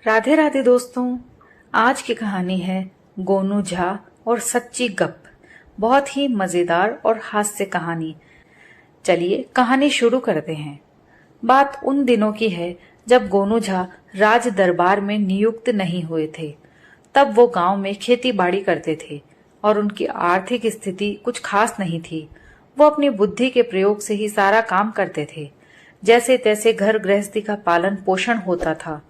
राधे राधे दोस्तों। आज की कहानी है गोनू झा और सच्ची गप। बहुत ही मजेदार और हास्य कहानी। चलिए कहानी शुरू करते हैं। बात उन दिनों की है जब गोनू झा राज दरबार में नियुक्त नहीं हुए थे। तब वो गांव में खेती बाड़ी करते थे और उनकी आर्थिक स्थिति कुछ खास नहीं थी। वो अपनी बुद्धि के प्रयोग से ही सारा काम करते थे। जैसे तैसे घर गृहस्थी का पालन पोषण होता था।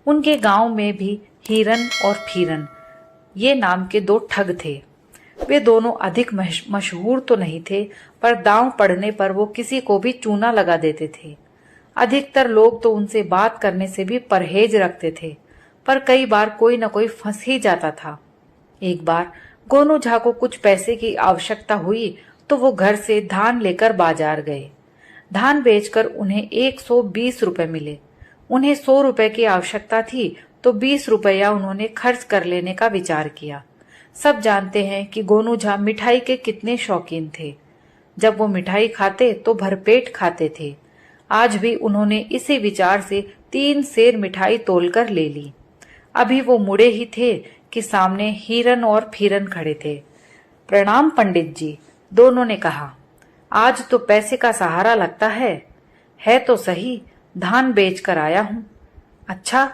उनके गांव में भी हीरन और फीरन ये नाम के दो ठग थे। वे दोनों अधिक मशहूर तो नहीं थे, पर दांव पड़ने पर वो किसी को भी चूना लगा देते थे। अधिकतर लोग तो उनसे बात करने से भी परहेज रखते थे, पर कई बार कोई न कोई फंस ही जाता था। एक बार गोनू झा को कुछ पैसे की आवश्यकता हुई तो वो घर से धान लेकर बाजार गए। धान बेचकर उन्हें 120 रुपए मिले। उन्हें 100 रुपए की आवश्यकता थी तो 20 रुपया उन्होंने खर्च कर लेने का विचार किया। सब जानते हैं कि गोनू झा मिठाई के कितने शौकीन थे। जब वो मिठाई खाते तो भरपेट खाते थे। आज भी उन्होंने इसी विचार से 3 सेर मिठाई तोलकर ले ली। अभी वो मुड़े ही थे कि सामने हीरन और फीरन खड़े थे। प्रणाम पंडित जी, दोनों ने कहा। आज तो पैसे का सहारा लगता है तो सही, धान बेच कर आया हूँ। अच्छा,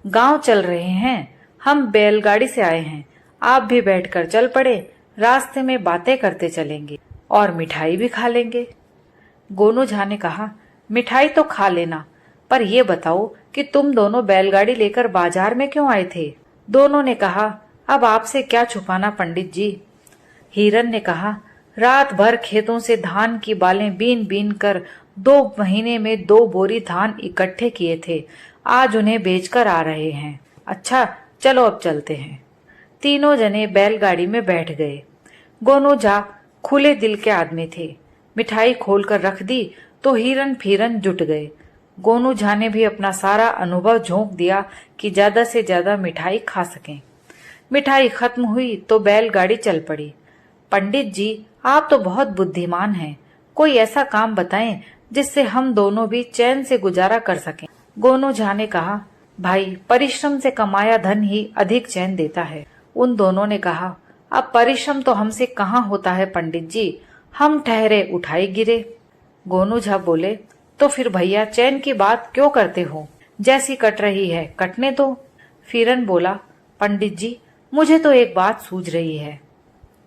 गांव चल रहे हैं? हम बैलगाड़ी से आए हैं। आप भी बैठकर चल पड़े, रास्ते में बातें करते चलेंगे और मिठाई भी खा लेंगे। गोनू झा ने कहा, मिठाई तो खा लेना, पर ये बताओ कि तुम दोनों बैलगाड़ी लेकर बाजार में क्यों आए थे? दोनों ने कहा, अब आपसे क्या छुपाना पंडित जी। हीरन ने कहा, रात भर खेतों से धान की बालें बीन बीन कर 2 महीने में 2 बोरी धान इकट्ठे किए थे। आज उन्हें बेचकर आ रहे हैं। अच्छा, चलो अब चलते हैं। तीनों जने बैलगाड़ी में बैठ गए। गोनू झा खुले दिल के आदमी थे। मिठाई खोलकर रख दी तो हीरन फीरन जुट गए। गोनू झा ने भी अपना सारा अनुभव झोंक दिया कि ज्यादा से ज्यादा मिठाई खा सकें। मिठाई खत्म हुई तो बैलगाड़ी चल पड़ी। पंडित जी, आप तो बहुत बुद्धिमान हैं। कोई ऐसा काम बताएं जिससे हम दोनों भी चैन से गुजारा कर सकें। गोनू झा ने कहा, भाई, परिश्रम से कमाया धन ही अधिक चैन देता है। उन दोनों ने कहा, अब परिश्रम तो हमसे कहाँ होता है पंडित जी, हम ठहरे उठाई गिरे। गोनू झा बोले, तो फिर भैया चैन की बात क्यों करते हो? जैसी कट रही है कटने दो। फीरन बोला, पंडित जी, मुझे तो एक बात सूझ रही है।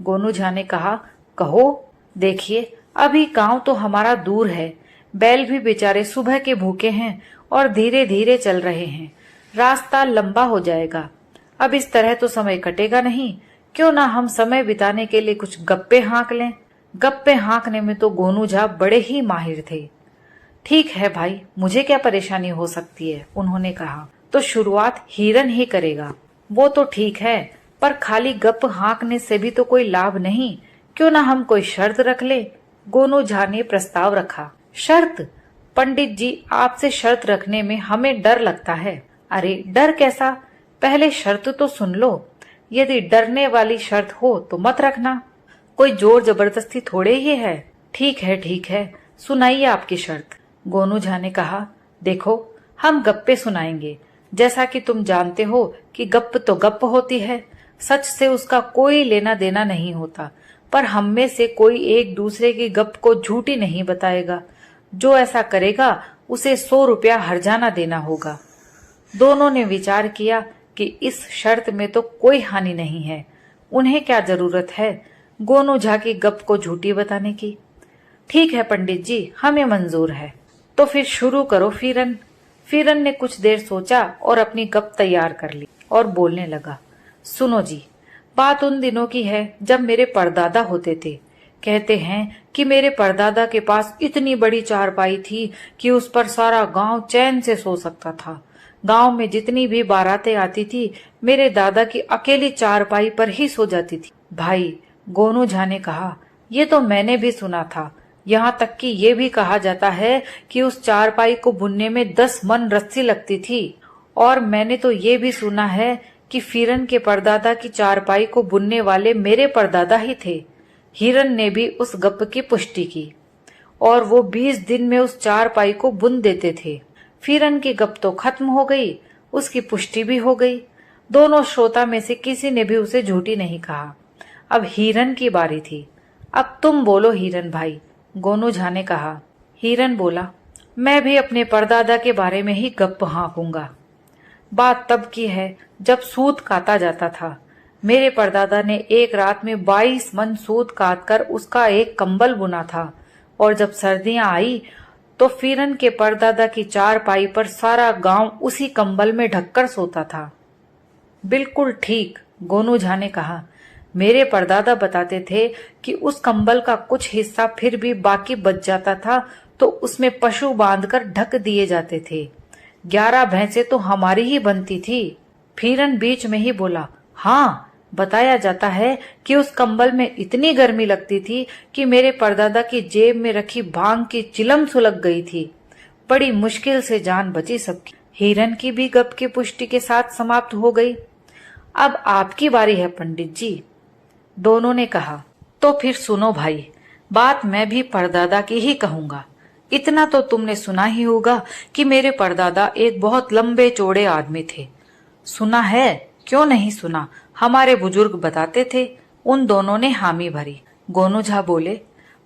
गोनू झा ने कहा, कहो। देखिए, अभी गांव तो हमारा दूर है। बैल भी बेचारे सुबह के भूखे हैं और धीरे धीरे चल रहे हैं। रास्ता लंबा हो जाएगा। अब इस तरह तो समय कटेगा नहीं। क्यों ना हम समय बिताने के लिए कुछ गप्पे हाँक लें। गप्पे हाँकने में तो गोनू झा बड़े ही माहिर थे। ठीक है भाई, मुझे क्या परेशानी हो सकती है, उन्होंने कहा। तो शुरुआत हीरन ही करेगा। वो तो ठीक है, पर खाली गप हाँकने से भी तो कोई लाभ नहीं। क्यों ना हम कोई शर्त रख ले? गोनू झा ने प्रस्ताव रखा। शर्त? पंडित जी, आपसे शर्त रखने में हमें डर लगता है। अरे डर कैसा, पहले शर्त तो सुन लो। यदि डरने वाली शर्त हो तो मत रखना। कोई जोर जबरदस्ती थोड़े ही है। ठीक है, सुनाइए आपकी शर्त। गोनू झा ने कहा, देखो, हम गप्पे सुनाएंगे। जैसा कि तुम जानते हो कि गप्प तो गप्प होती है, सच से उसका कोई लेना देना नहीं होता। पर हम में से कोई एक दूसरे की गप को झूठी नहीं बताएगा। जो ऐसा करेगा उसे 100 रुपया हर्जाना देना होगा। दोनों ने विचार किया कि इस शर्त में तो कोई हानि नहीं है। उन्हें क्या जरूरत है गोनू झा की गप को झूठी बताने की। ठीक है पंडित जी, हमें मंजूर है। तो फिर शुरू करो फीरन। फीरन ने कुछ देर सोचा और अपनी गप तैयार कर ली और बोलने लगा, सुनो जी, बात उन दिनों की है जब मेरे परदादा होते थे। कहते हैं कि मेरे परदादा के पास इतनी बड़ी चारपाई थी कि उस पर सारा गांव चैन से सो सकता था। गांव में जितनी भी बारातें आती थी, मेरे दादा की अकेली चारपाई पर ही सो जाती थी। भाई, गोनू झा ने कहा, ये तो मैंने भी सुना था। यहाँ तक कि ये भी कहा जाता है कि उस चारपाई को बुनने में 10 मन रस्सी लगती थी। और मैंने तो ये भी सुना है कि फीरन के परदादा की चारपाई को बुनने वाले मेरे परदादा ही थे। हिरन ने भी उस गप की पुष्टि की और वो 20 दिन में उस चारपाई को बुन देते थे। फीरन की गप तो खत्म हो गई। उसकी पुष्टि भी हो गई। दोनों श्रोता में से किसी ने भी उसे झूठी नहीं कहा। अब हिरन की बारी थी। अब तुम बोलो हिरन भाई, गोनू झा ने कहा। हिरन बोला, मैं भी अपने परदादा के बारे में ही गप्प हाँकूंगा। बात तब की है जब सूत काता जाता था। मेरे परदादा ने एक रात में 22 मन सूत काट कर उसका एक कंबल बुना था, और जब सर्दियां आई तो फिरन के परदादा की चारपाई पर सारा गांव उसी कंबल में ढककर सोता था। बिल्कुल ठीक, गोनू झा ने कहा। मेरे परदादा बताते थे कि उस कंबल का कुछ हिस्सा फिर भी बाकी बच जाता था तो उसमें पशु बांधकर ढक दिए जाते थे। 11 भैंसे तो हमारी ही बनती थी। फिरन बीच में ही बोला, हाँ, बताया जाता है कि उस कंबल में इतनी गर्मी लगती थी कि मेरे परदादा की जेब में रखी भांग की चिलम सुलग गई थी। बड़ी मुश्किल से जान बची सबकी। हिरन की भी गप की पुष्टि के साथ समाप्त हो गई। अब आपकी बारी है पंडित जी, दोनों ने कहा। तो फिर सुनो भाई, बात मैं भी परदादा की ही कहूंगा। इतना तो तुमने सुना ही होगा कि मेरे परदादा एक बहुत लंबे चौड़े आदमी थे। सुना है, क्यों नहीं सुना, हमारे बुजुर्ग बताते थे। उन दोनों ने हामी भरी। गोनू झा बोले,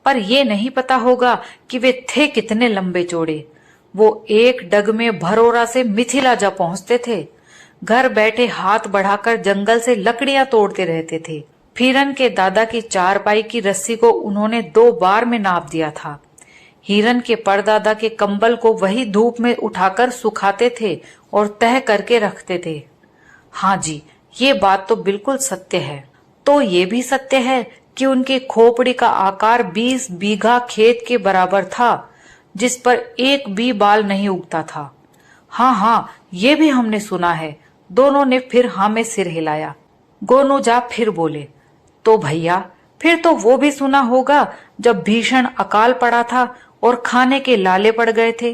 पर ये नहीं पता होगा कि वे थे कितने लंबे चौड़े। वो एक डग में भरोरा से मिथिला जा पहुंचते थे। घर बैठे हाथ बढ़ाकर जंगल से लकड़ियां तोड़ते रहते थे। फिरन के दादा की चारपाई की रस्सी को उन्होंने 2 बार में नाप दिया था। हिरन के परदादा के कंबल को वही धूप में उठाकर सुखाते थे और तह करके रखते थे। हाँ जी, ये बात तो बिल्कुल सत्य है। तो ये भी सत्य है कि उनकी खोपड़ी का आकार 20 बीघा खेत के बराबर था, जिस पर एक भी बाल नहीं उगता था। हाँ हाँ, ये भी हमने सुना है। दोनों ने फिर हाँ में सिर हिलाया। गोनू झा फिर बोले, तो भैया फिर तो वो भी सुना होगा जब भीषण अकाल पड़ा था और खाने के लाले पड़ गए थे,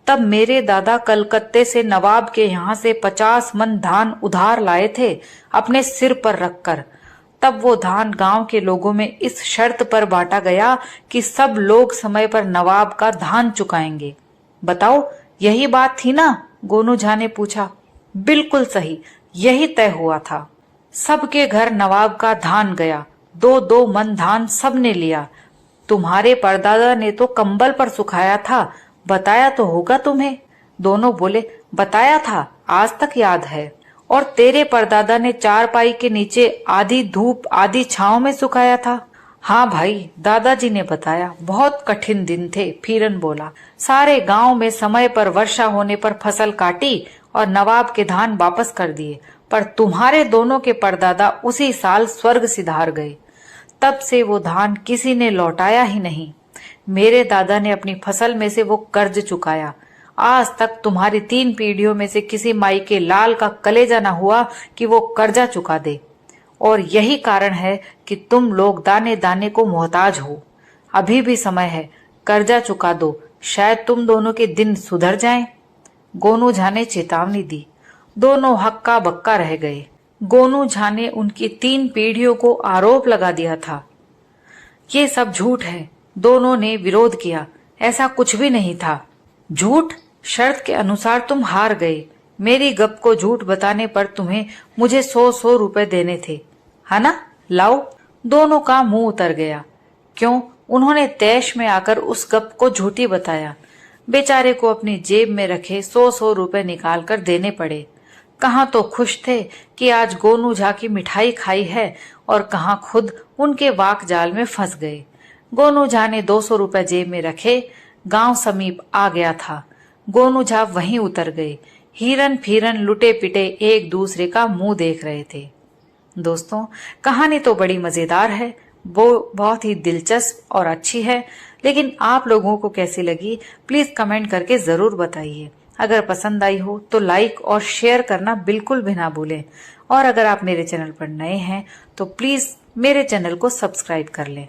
तब मेरे दादा कलकत्ते से नवाब के यहाँ से 50 मन धान उधार लाए थे अपने सिर पर रखकर। तब वो धान गांव के लोगों में इस शर्त पर बांटा गया कि सब लोग समय पर नवाब का धान चुकाएंगे। बताओ, यही बात थी ना? गोनू झा ने पूछा। बिल्कुल सही, यही तय हुआ था। सबके घर नवाब का धान गया। 2-2 मन धान सबने लिया। तुम्हारे परदादा ने तो कंबल पर सुखाया था, बताया तो होगा तुम्हें। दोनों बोले, बताया था, आज तक याद है। और तेरे परदादा ने चारपाई के नीचे आधी धूप आधी छांव में सुखाया था। हाँ भाई, दादाजी ने बताया। बहुत कठिन दिन थे, फिरन बोला। सारे गांव में समय पर वर्षा होने पर फसल काटी और नवाब के धान वापस कर दिए, पर तुम्हारे दोनों के परदादा उसी साल स्वर्ग सिधार गए। तब से वो धान किसी ने लौटाया ही नहीं। मेरे दादा ने अपनी फसल में से वो कर्ज चुकाया। आज तक तुम्हारी 3 पीढ़ियों में से किसी माई के लाल का कलेजा न हुआ कि वो कर्जा चुका दे। और यही कारण है कि तुम लोग दाने दाने को मोहताज हो। अभी भी समय है, कर्जा चुका दो, शायद तुम दोनों के दिन सुधर जाएं। गोनू झा ने चेतावनी दी। दोनों हक्का बक्का रह गए। गोनू झा ने उनकी 3 पीढ़ियों को आरोप लगा दिया था। ये सब झूठ है। दोनों ने विरोध किया। ऐसा कुछ भी नहीं था। झूठ? शर्त के अनुसार तुम हार गए। मेरी गप को झूठ बताने पर तुम्हें मुझे 100-100 रुपए देने थे, है ना? लाओ। दोनों का मुंह उतर गया। क्यों? उन्होंने तैश में आकर उस गप को झूठी बताया। बेचारे को अपनी जेब में रखे 100-100 रुपए निकाल कर देने पड़े। कहाँ तो खुश थे कि आज गोनू झा की मिठाई खाई है, और कहाँ खुद उनके वाक जाल में फंस गए। गोनू झा ने 200 रुपए जेब में रखे। गांव समीप आ गया था। गोनू झा वहीं उतर गए। हिरन फिरन लुटे पिटे एक दूसरे का मुंह देख रहे थे। दोस्तों, कहानी तो बड़ी मजेदार है, वो बहुत ही दिलचस्प और अच्छी है, लेकिन आप लोगों को कैसी लगी प्लीज कमेंट करके जरूर बताइए। अगर पसंद आई हो तो लाइक और शेयर करना बिल्कुल भी ना भूलें। और अगर आप मेरे चैनल पर नए हैं तो प्लीज मेरे चैनल को सब्सक्राइब कर लें।